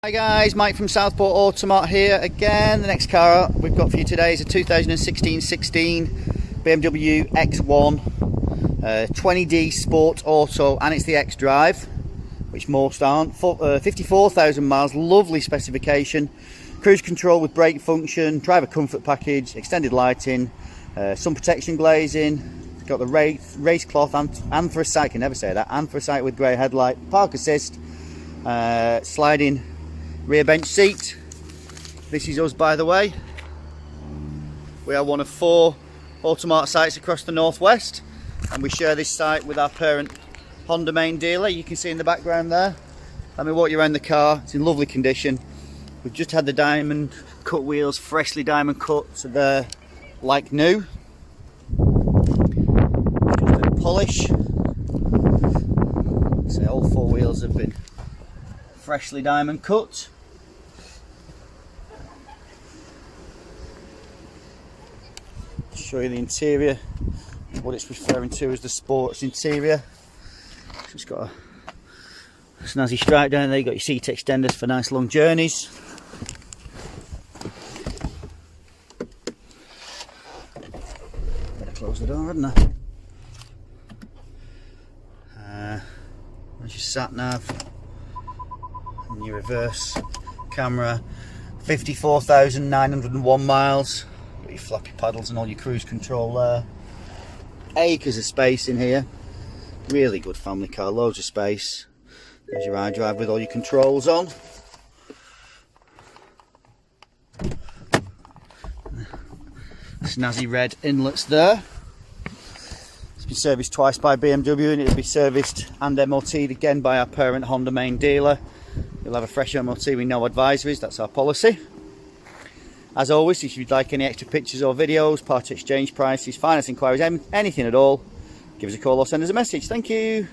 Hi guys, Mike from Southport Automart here again. The next car we've got for you today is a 2016 BMW X1 20D Sport Auto, and it's the xDrive, which most aren't. 54,000 miles, lovely specification, cruise control with brake function, driver comfort package, extended lighting, sun protection glazing. Got the race cloth, anthracite, I can never say that, anthracite with grey headlight, park assist, sliding rear bench seat. This is us, by the way. We are one of 4 Automart sites across the northwest, and we share this site with our parent Honda main dealer. You can see in the background there. Let me walk you around the car. It's in lovely condition. We've just had the diamond cut wheels, freshly diamond cut, so they're like new. Polish. So all 4 wheels have been freshly diamond cut. Show you the interior, what it's referring to as the sports interior. It's got a snazzy stripe down there. You've got your seat extenders for nice long journeys. Better close the door, hadn't I? There's your sat nav and your reverse camera. 54,901 miles. Got your floppy paddles and all your cruise control there. Acres of space in here. Really good family car, loads of space. There's your iDrive with all your controls on. Snazzy red inlets there. Been serviced twice by BMW, and it'll be serviced and MOT'd again by our parent Honda main dealer. You'll have a fresh MOT with no advisories, that's our policy. As always, if you'd like any extra pictures or videos, part exchange prices, finance inquiries, anything at all, give us a call or send us a message. Thank you.